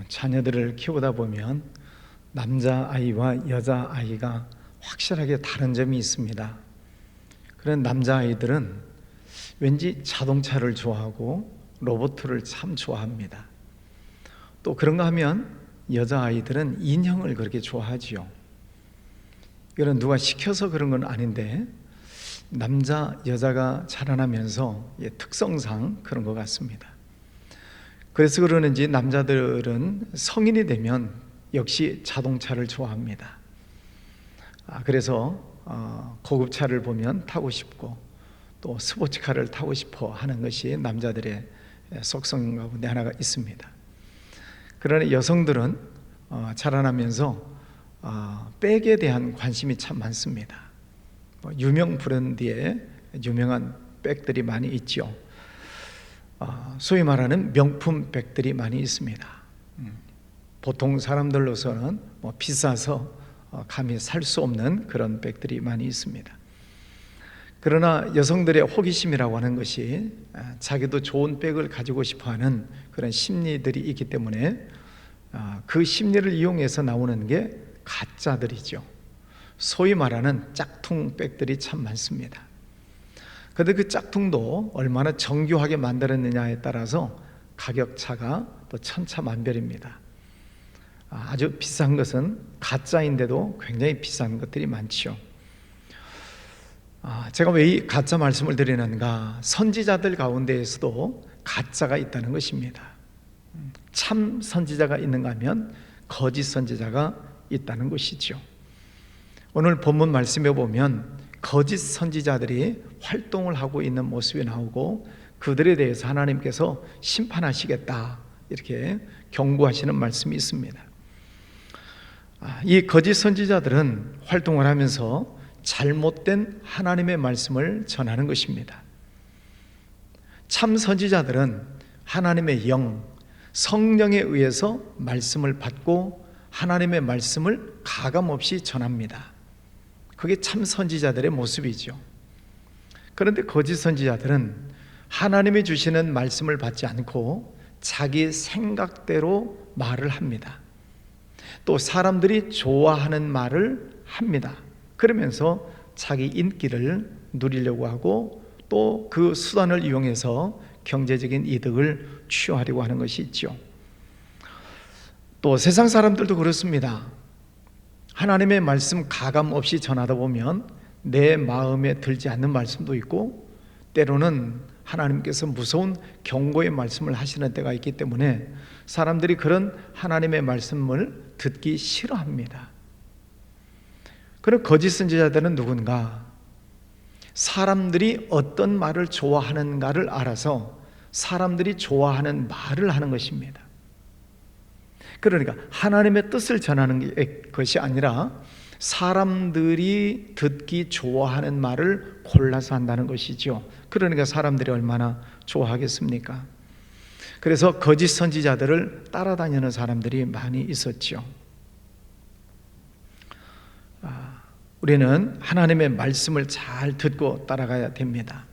자녀들을 키우다 보면 남자아이와 여자아이가 확실하게 다른 점이 있습니다. 그런 남자아이들은 왠지 자동차를 좋아하고 로봇을 참 좋아합니다. 또 그런가 하면 여자아이들은 인형을 그렇게 좋아하지요. 이건 누가 시켜서 그런 건 아닌데 남자, 여자가 자라나면서 특성상 그런 것 같습니다. 그래서 그러는지 남자들은 성인이 되면 역시 자동차를 좋아합니다. 그래서 고급차를 보면 타고 싶고 또 스포츠카를 타고 싶어 하는 것이 남자들의 속성 가운데 하나가 있습니다. 그러나 여성들은 자라나면서 백에 대한 관심이 참 많습니다. 유명 브랜드의 유명한 백들이 많이 있죠. 소위 말하는 명품 백들이 많이 있습니다. 보통 사람들로서는 비싸서 감히 살 수 없는 그런 백들이 많이 있습니다. 그러나 여성들의 호기심이라고 하는 것이 자기도 좋은 백을 가지고 싶어하는 그런 심리들이 있기 때문에 그 심리를 이용해서 나오는 게 가짜들이죠. 소위 말하는 짝퉁 백들이 참 많습니다. 그런데 그 짝퉁도 얼마나 정교하게 만들었느냐에 따라서 가격 차가 또 천차만별입니다. 아주 비싼 것은 가짜인데도 굉장히 비싼 것들이 많죠. 제가 왜 이 가짜 말씀을 드리는가? 선지자들 가운데에서도 가짜가 있다는 것입니다. 참 선지자가 있는가 하면 거짓 선지자가 있다는 것이죠. 오늘 본문 말씀에 보면 거짓 선지자들이 활동을 하고 있는 모습이 나오고 그들에 대해서 하나님께서 심판하시겠다 이렇게 경고하시는 말씀이 있습니다. 이 거짓 선지자들은 활동을 하면서 잘못된 하나님의 말씀을 전하는 것입니다. 참 선지자들은 하나님의 영, 성령에 의해서 말씀을 받고 하나님의 말씀을 가감없이 전합니다. 그게 참 선지자들의 모습이죠. 그런데 거짓 선지자들은 하나님이 주시는 말씀을 받지 않고 자기 생각대로 말을 합니다. 또 사람들이 좋아하는 말을 합니다. 그러면서 자기 인기를 누리려고 하고 또 그 수단을 이용해서 경제적인 이득을 취하려고 하는 것이 있죠. 또 세상 사람들도 그렇습니다. 하나님의 말씀 가감 없이 전하다 보면 내 마음에 들지 않는 말씀도 있고 때로는 하나님께서 무서운 경고의 말씀을 하시는 때가 있기 때문에 사람들이 그런 하나님의 말씀을 듣기 싫어합니다. 그런 거짓 선지자들은 누군가? 사람들이 어떤 말을 좋아하는가를 알아서 사람들이 좋아하는 말을 하는 것입니다. 그러니까 하나님의 뜻을 전하는 것이 아니라 사람들이 듣기 좋아하는 말을 골라서 한다는 것이죠. 그러니까 사람들이 얼마나 좋아하겠습니까? 그래서 거짓 선지자들을 따라다니는 사람들이 많이 있었죠. 우리는 하나님의 말씀을 잘 듣고 따라가야 됩니다.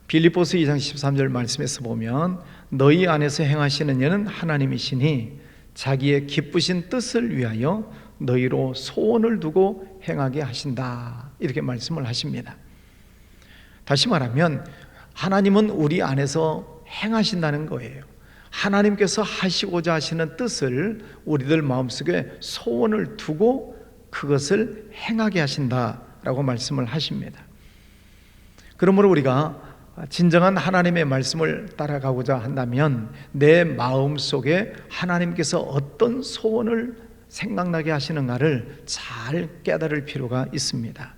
빌립보서 2장 13절 말씀에서 보면 너희 안에서 행하시는 이는 하나님이시니 자기의 기쁘신 뜻을 위하여 너희로 소원을 두고 행하게 하신다 이렇게 말씀을 하십니다. 다시 말하면 하나님은 우리 안에서 행하신다는 거예요. 하나님께서 하시고자 하시는 뜻을 우리들 마음속에 소원을 두고 그것을 행하게 하신다라고 말씀을 하십니다. 그러므로 우리가 진정한 하나님의 말씀을 따라가고자 한다면 내 마음속에 하나님께서 어떤 소원을 생각나게 하시는가를 잘 깨달을 필요가 있습니다.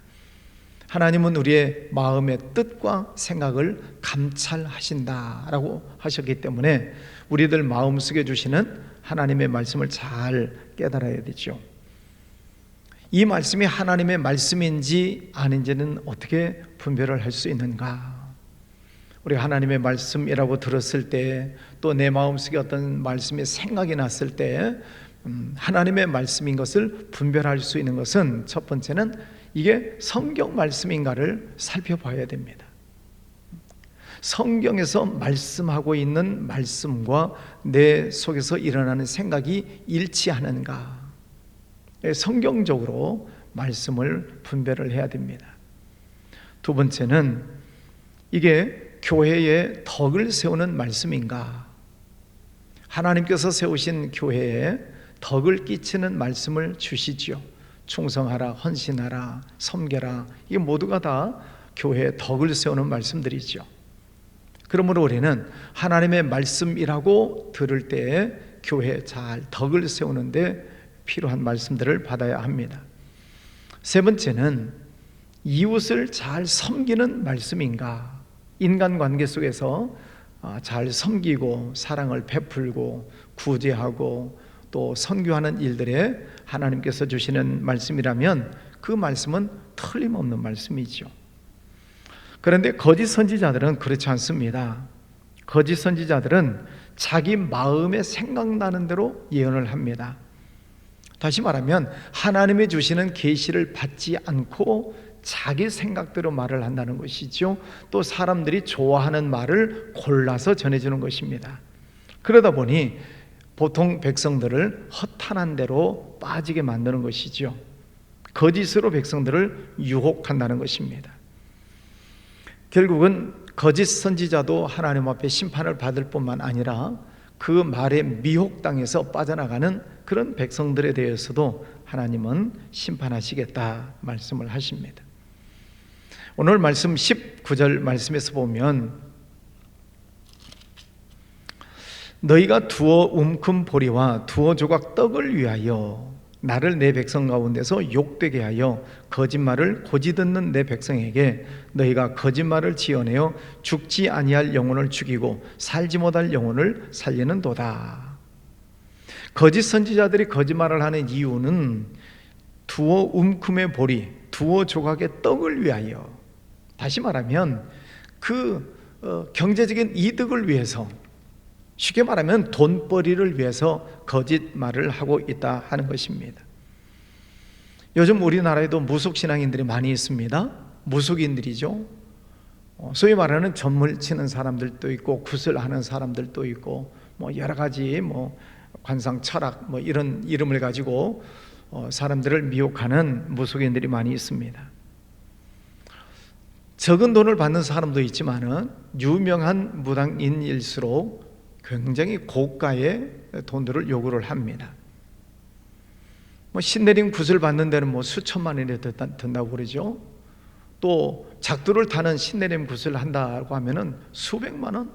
하나님은 우리의 마음의 뜻과 생각을 감찰하신다라고 하셨기 때문에 우리들 마음속에 주시는 하나님의 말씀을 잘 깨달아야 되죠. 이 말씀이 하나님의 말씀인지 아닌지는 어떻게 분별을 할 수 있는가? 우리가 하나님의 말씀이라고 들었을 때 또 내 마음속에 어떤 말씀이 생각이 났을 때 하나님의 말씀인 것을 분별할 수 있는 것은 첫 번째는 이게 성경 말씀인가를 살펴봐야 됩니다. 성경에서 말씀하고 있는 말씀과 내 속에서 일어나는 생각이 일치하는가? 성경적으로 말씀을 분별을 해야 됩니다. 두 번째는 이게 교회의 덕을 세우는 말씀인가? 하나님께서 세우신 교회에 덕을 끼치는 말씀을 주시지요. 충성하라, 헌신하라, 섬겨라, 이게 모두가 다 교회의 덕을 세우는 말씀들이죠. 그러므로 우리는 하나님의 말씀이라고 들을 때에 교회에 잘 덕을 세우는데 필요한 말씀들을 받아야 합니다. 세 번째는 이웃을 잘 섬기는 말씀인가? 인간관계 속에서 잘 섬기고 사랑을 베풀고 구제하고 또 선교하는 일들에 하나님께서 주시는 말씀이라면 그 말씀은 틀림없는 말씀이죠. 그런데 거짓 선지자들은 그렇지 않습니다. 거짓 선지자들은 자기 마음에 생각나는 대로 예언을 합니다. 다시 말하면 하나님이 주시는 계시를 받지 않고 자기 생각대로 말을 한다는 것이죠. 또 사람들이 좋아하는 말을 골라서 전해주는 것입니다. 그러다 보니 보통 백성들을 허탄한 대로 빠지게 만드는 것이죠. 거짓으로 백성들을 유혹한다는 것입니다. 결국은 거짓 선지자도 하나님 앞에 심판을 받을 뿐만 아니라 그 말에 미혹당해서 빠져나가는 그런 백성들에 대해서도 하나님은 심판하시겠다 말씀을 하십니다. 오늘 말씀 19절 말씀에서 보면 너희가 두어 움큼 보리와 두어 조각 떡을 위하여 나를 내 백성 가운데서 욕되게 하여 거짓말을 고지 듣는 내 백성에게 너희가 거짓말을 지어내어 죽지 아니할 영혼을 죽이고 살지 못할 영혼을 살리는도다. 거짓 선지자들이 거짓말을 하는 이유는 두어 움큼의 보리, 두어 조각의 떡을 위하여, 다시 말하면 경제적인 이득을 위해서, 쉽게 말하면 돈벌이를 위해서 거짓말을 하고 있다 하는 것입니다. 요즘 우리나라에도 무속신앙인들이 많이 있습니다. 무속인들이죠. 소위 말하는 점을 치는 사람들도 있고 구슬하는 사람들도 있고 여러 가지 관상 철학 이런 이름을 가지고 사람들을 미혹하는 무속인들이 많이 있습니다. 적은 돈을 받는 사람도 있지만은 유명한 무당인일수록 굉장히 고가의 돈들을 요구를 합니다. 신내림 굿을 받는 데는 수천만 원이 든다고 그러죠. 또 작두를 타는 신내림 굿을 한다고 하면은 수백만 원,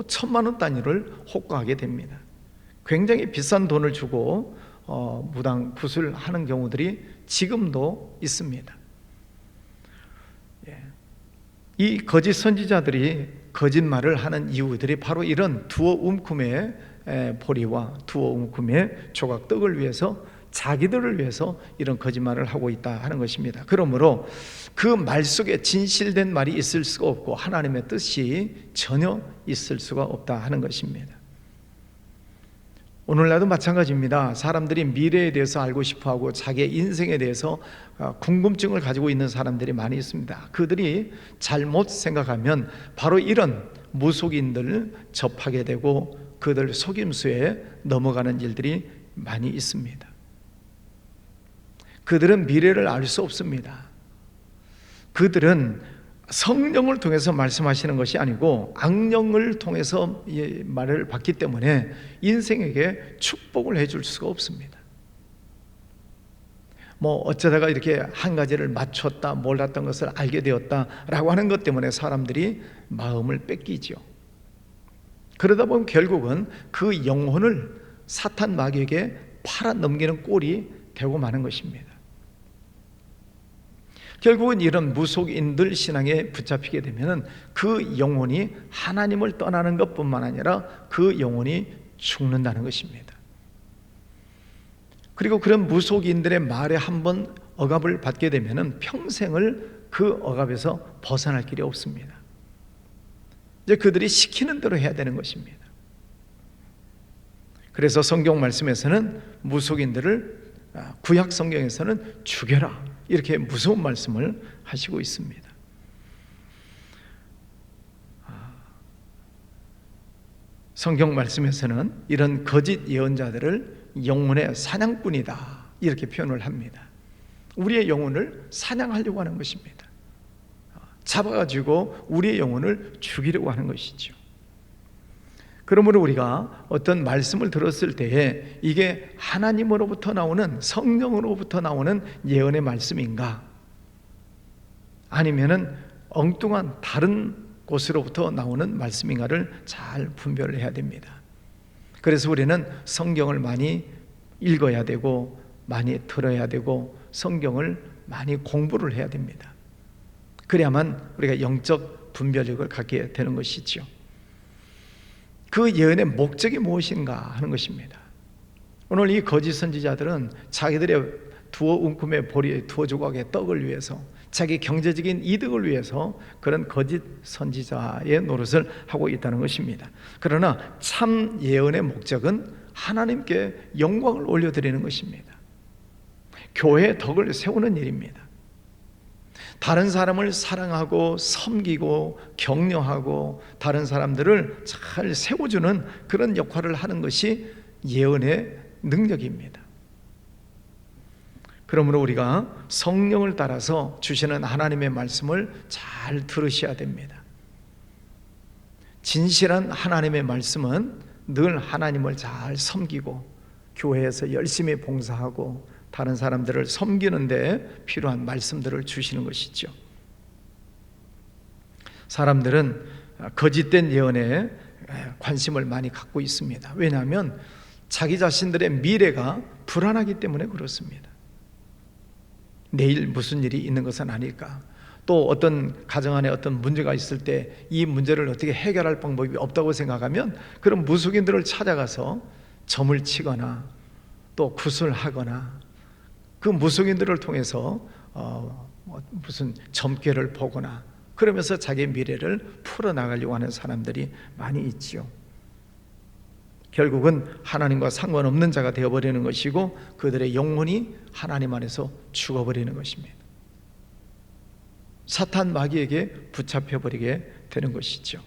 천만 원 단위를 호가하게 됩니다. 굉장히 비싼 돈을 주고 무당 굿을 하는 경우들이 지금도 있습니다. 이 거짓 선지자들이 거짓말을 하는 이유들이 바로 이런 두어 움큼의 보리와 두어 움큼의 조각 떡을 위해서, 자기들을 위해서 이런 거짓말을 하고 있다 하는 것입니다. 그러므로 그 말 속에 진실된 말이 있을 수가 없고 하나님의 뜻이 전혀 있을 수가 없다 하는 것입니다. 오늘날도 마찬가지입니다. 사람들이 미래에 대해서 알고 싶어하고 자기의 인생에 대해서 궁금증을 가지고 있는 사람들이 많이 있습니다. 그들이 잘못 생각하면 바로 이런 무속인들을 접하게 되고 그들 속임수에 넘어가는 일들이 많이 있습니다. 그들은 미래를 알 수 없습니다. 그들은 성령을 통해서 말씀하시는 것이 아니고 악령을 통해서 말을 받기 때문에 인생에게 축복을 해줄 수가 없습니다. 어쩌다가 이렇게 한 가지를 맞췄다, 몰랐던 것을 알게 되었다라고 하는 것 때문에 사람들이 마음을 뺏기죠. 그러다 보면 결국은 그 영혼을 사탄 마귀에게 팔아 넘기는 꼴이 되고 마는 것입니다. 결국은 이런 무속인들 신앙에 붙잡히게 되면 그 영혼이 하나님을 떠나는 것뿐만 아니라 그 영혼이 죽는다는 것입니다. 그리고 그런 무속인들의 말에 한번 억압을 받게 되면 평생을 그 억압에서 벗어날 길이 없습니다. 이제 그들이 시키는 대로 해야 되는 것입니다. 그래서 성경 말씀에서는 무속인들을, 구약 성경에서는 죽여라, 이렇게 무서운 말씀을 하시고 있습니다. 성경 말씀에서는 이런 거짓 예언자들을 영혼의 사냥꾼이다 이렇게 표현을 합니다. 우리의 영혼을 사냥하려고 하는 것입니다. 잡아가지고 우리의 영혼을 죽이려고 하는 것이죠. 그러므로 우리가 어떤 말씀을 들었을 때에 이게 하나님으로부터 나오는, 성령으로부터 나오는 예언의 말씀인가, 아니면은 엉뚱한 다른 곳으로부터 나오는 말씀인가를 잘 분별을 해야 됩니다. 그래서 우리는 성경을 많이 읽어야 되고 많이 들어야 되고 성경을 많이 공부를 해야 됩니다. 그래야만 우리가 영적 분별력을 갖게 되는 것이죠. 그 예언의 목적이 무엇인가 하는 것입니다. 오늘 이 거짓 선지자들은 자기들의 두어 움큼의 보리에 두어 조각의 떡을 위해서, 자기 경제적인 이득을 위해서 그런 거짓 선지자의 노릇을 하고 있다는 것입니다. 그러나 참 예언의 목적은 하나님께 영광을 올려드리는 것입니다. 교회의 덕을 세우는 일입니다. 다른 사람을 사랑하고 섬기고 격려하고 다른 사람들을 잘 세워주는 그런 역할을 하는 것이 예언의 능력입니다. 그러므로 우리가 성령을 따라서 주시는 하나님의 말씀을 잘 들으셔야 됩니다. 진실한 하나님의 말씀은 늘 하나님을 잘 섬기고 교회에서 열심히 봉사하고 다른 사람들을 섬기는 데 필요한 말씀들을 주시는 것이죠. 사람들은 거짓된 예언에 관심을 많이 갖고 있습니다. 왜냐하면 자기 자신들의 미래가 불안하기 때문에 그렇습니다. 내일 무슨 일이 있는 것은 아닐까, 또 어떤 가정 안에 어떤 문제가 있을 때 이 문제를 어떻게 해결할 방법이 없다고 생각하면 그런 무속인들을 찾아가서 점을 치거나 또 구슬하거나 그 무속인들을 통해서 무슨 점괘를 보거나 그러면서 자기 미래를 풀어나가려고 하는 사람들이 많이 있지요. 결국은 하나님과 상관없는 자가 되어버리는 것이고 그들의 영혼이 하나님 안에서 죽어버리는 것입니다. 사탄 마귀에게 붙잡혀버리게 되는 것이죠.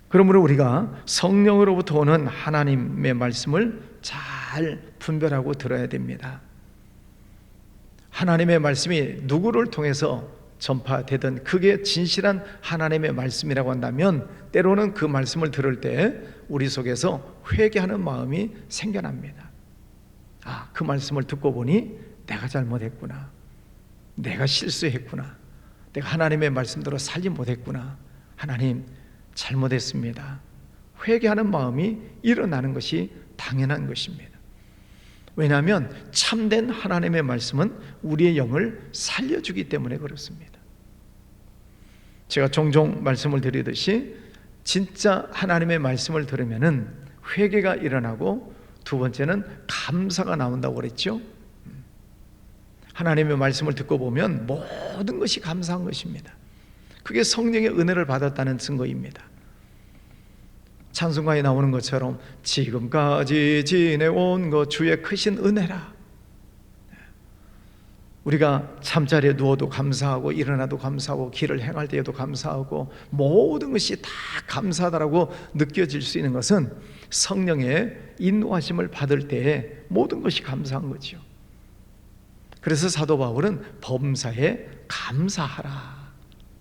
그러므로 우리가 성령으로부터 오는 하나님의 말씀을 잘 분별하고 들어야 됩니다. 하나님의 말씀이 누구를 통해서 전파되든 그게 진실한 하나님의 말씀이라고 한다면 때로는 그 말씀을 들을 때 우리 속에서 회개하는 마음이 생겨납니다. 아, 그 말씀을 듣고 보니 내가 잘못했구나, 내가 실수했구나, 내가 하나님의 말씀대로 살지 못했구나, 하나님 잘못했습니다. 회개하는 마음이 일어나는 것이 당연한 것입니다. 왜냐하면 참된 하나님의 말씀은 우리의 영을 살려주기 때문에 그렇습니다. 제가 종종 말씀을 드리듯이 진짜 하나님의 말씀을 들으면은 회개가 일어나고 두 번째는 감사가 나온다고 그랬죠. 하나님의 말씀을 듣고 보면 모든 것이 감사한 것입니다. 그게 성령의 은혜를 받았다는 증거입니다. 찬송가에 나오는 것처럼 지금까지 지내온 것 주의 크신 은혜라. 우리가 잠자리에 누워도 감사하고 일어나도 감사하고 길을 행할 때에도 감사하고 모든 것이 다 감사하다라고 느껴질 수 있는 것은 성령의 인도하심을 받을 때에 모든 것이 감사한 거죠. 그래서 사도 바울은 범사에 감사하라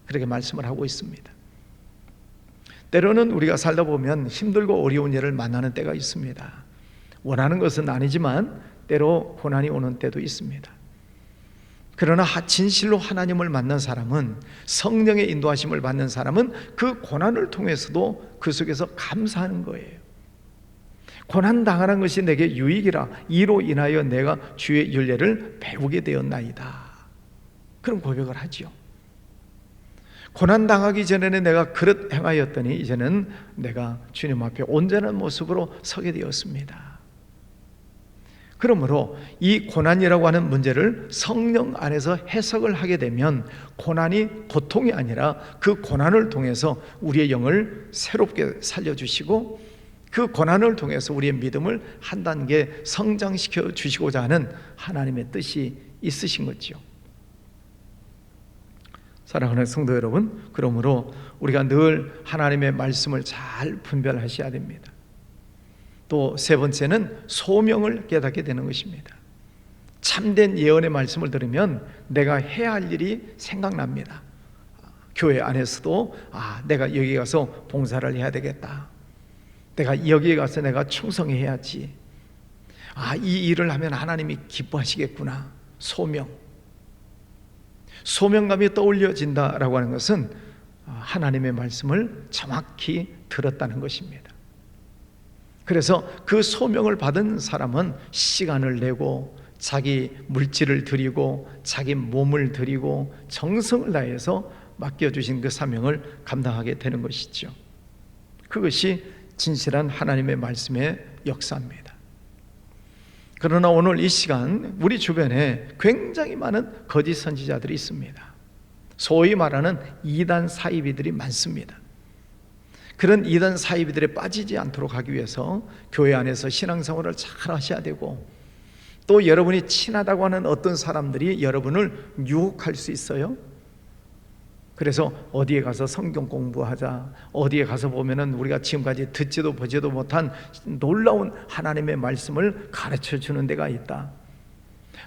그렇게 말씀을 하고 있습니다. 때로는 우리가 살다 보면 힘들고 어려운 일을 만나는 때가 있습니다. 원하는 것은 아니지만 때로 고난이 오는 때도 있습니다. 그러나 진실로 하나님을 만난 사람은, 성령의 인도하심을 받는 사람은 그 고난을 통해서도 그 속에서 감사하는 거예요. 고난 당하는 것이 내게 유익이라, 이로 인하여 내가 주의 윤례를 배우게 되었나이다. 그런 고백을 하지요. 고난 당하기 전에는 내가 그릇 행하였더니 이제는 내가 주님 앞에 온전한 모습으로 서게 되었습니다. 그러므로 이 고난이라고 하는 문제를 성령 안에서 해석을 하게 되면 고난이 고통이 아니라 그 고난을 통해서 우리의 영을 새롭게 살려주시고 그 고난을 통해서 우리의 믿음을 한 단계 성장시켜 주시고자 하는 하나님의 뜻이 있으신 거죠. 사랑하는 성도 여러분, 그러므로 우리가 늘 하나님의 말씀을 잘 분별하셔야 됩니다. 또 세 번째는 소명을 깨닫게 되는 것입니다. 참된 예언의 말씀을 들으면 내가 해야 할 일이 생각납니다. 교회 안에서도 내가 여기 가서 봉사를 해야 되겠다. 내가 여기에 가서 내가 충성해야지. 이 일을 하면 하나님이 기뻐하시겠구나. 소명감이 떠올려진다라고 하는 것은 하나님의 말씀을 정확히 들었다는 것입니다. 그래서 그 소명을 받은 사람은 시간을 내고 자기 물질을 드리고 자기 몸을 드리고 정성을 다해서 맡겨주신 그 사명을 감당하게 되는 것이죠. 그것이 진실한 하나님의 말씀의 역사입니다. 그러나 오늘 이 시간 우리 주변에 굉장히 많은 거짓 선지자들이 있습니다. 소위 말하는 이단 사이비들이 많습니다. 그런 이단 사이비들에 빠지지 않도록 하기 위해서 교회 안에서 신앙생활을 잘 하셔야 되고, 또 여러분이 친하다고 하는 어떤 사람들이 여러분을 유혹할 수 있어요. 그래서 어디에 가서 성경 공부하자, 어디에 가서 보면은 우리가 지금까지 듣지도 보지도 못한 놀라운 하나님의 말씀을 가르쳐 주는 데가 있다.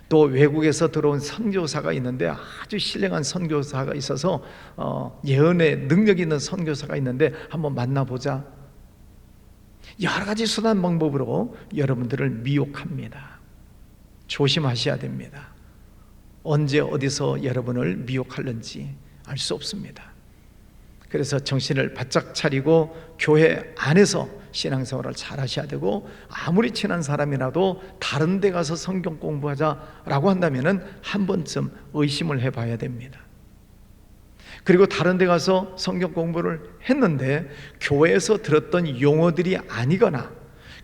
또 외국에서 들어온 선교사가 있는데 아주 신령한 선교사가 있어서 예언의 능력 있는 선교사가 있는데 한번 만나보자. 여러 가지 수단 방법으로 여러분들을 미혹합니다. 조심하셔야 됩니다. 언제 어디서 여러분을 미혹하는지 알 수 없습니다. 그래서 정신을 바짝 차리고 교회 안에서 신앙생활을 잘 하셔야 되고, 아무리 친한 사람이라도 다른 데 가서 성경 공부하자라고 한다면 한 번쯤 의심을 해봐야 됩니다. 그리고 다른 데 가서 성경 공부를 했는데 교회에서 들었던 용어들이 아니거나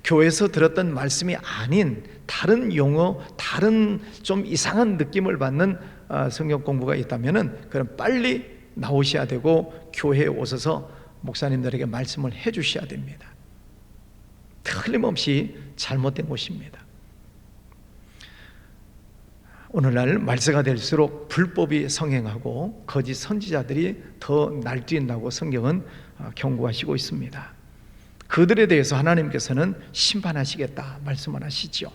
교회에서 들었던 말씀이 아닌 다른 용어, 다른 좀 이상한 느낌을 받는 성경 공부가 있다면 그럼 빨리 나오셔야 되고 교회에 오셔서 목사님들에게 말씀을 해 주셔야 됩니다. 틀림없이 잘못된 것입니다. 오늘날 말세가 될수록 불법이 성행하고 거짓 선지자들이 더 날뛴다고 성경은 경고하시고 있습니다. 그들에 대해서 하나님께서는 심판하시겠다 말씀을 하시죠.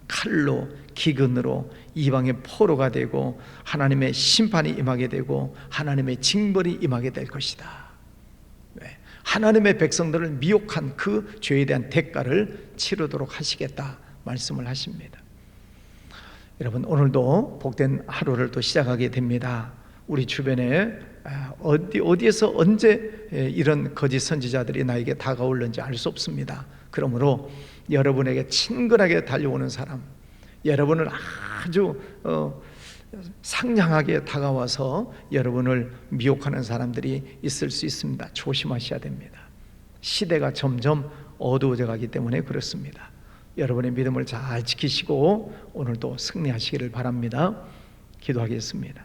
칼로, 기근으로, 이방의 포로가 되고 하나님의 심판이 임하게 되고 하나님의 징벌이 임하게 될 것이다. 하나님의 백성들을 미혹한 그 죄에 대한 대가를 치르도록 하시겠다 말씀을 하십니다. 여러분, 오늘도 복된 하루를 또 시작하게 됩니다. 우리 주변에 어디에서 언제 이런 거짓 선지자들이 나에게 다가올는지 알 수 없습니다. 그러므로 여러분에게 친근하게 달려오는 사람, 여러분을 아주 상냥하게 다가와서 여러분을 미혹하는 사람들이 있을 수 있습니다. 조심하셔야 됩니다. 시대가 점점 어두워져 가기 때문에 그렇습니다. 여러분의 믿음을 잘 지키시고 오늘도 승리하시기를 바랍니다. 기도하겠습니다.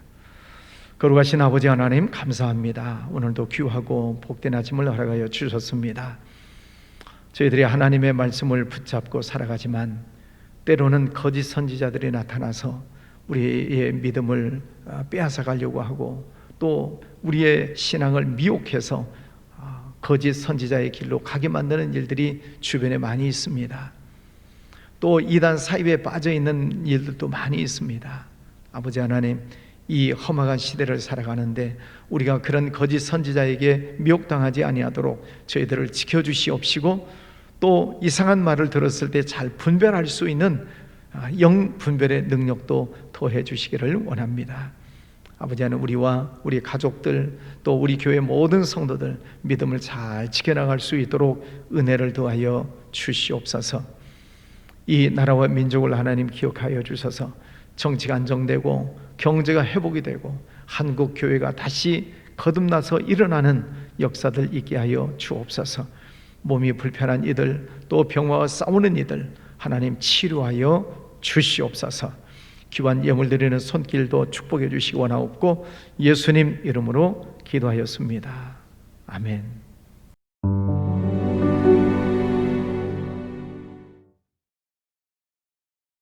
거룩하신 아버지 하나님, 감사합니다. 오늘도 귀하고 복된 아침을 허락하여 주셨습니다. 저희들이 하나님의 말씀을 붙잡고 살아가지만 때로는 거짓 선지자들이 나타나서 우리의 믿음을 빼앗아 가려고 하고 또 우리의 신앙을 미혹해서 거짓 선지자의 길로 가게 만드는 일들이 주변에 많이 있습니다. 또 이단 사입에 빠져 있는 일들도 많이 있습니다. 아버지 하나님, 이 험악한 시대를 살아가는데 우리가 그런 거짓 선지자에게 미혹당하지 아니하도록 저희들을 지켜주시옵시고, 또 이상한 말을 들었을 때 잘 분별할 수 있는 영 분별의 능력도 더해 주시기를 원합니다. 아버지 하나님, 우리와 우리 가족들 또 우리 교회 모든 성도들 믿음을 잘 지켜나갈 수 있도록 은혜를 더하여 주시옵소서. 이 나라와 민족을 하나님 기억하여 주셔서 정치가 안정되고 경제가 회복이 되고 한국 교회가 다시 거듭나서 일어나는 역사들 있게 하여 주옵소서. 몸이 불편한 이들 또 병마와 싸우는 이들 하나님 치료하여 주시옵소서. 귀한 예물 드리는 손길도 축복해 주시기 원하옵고 예수님 이름으로 기도하였습니다. 아멘.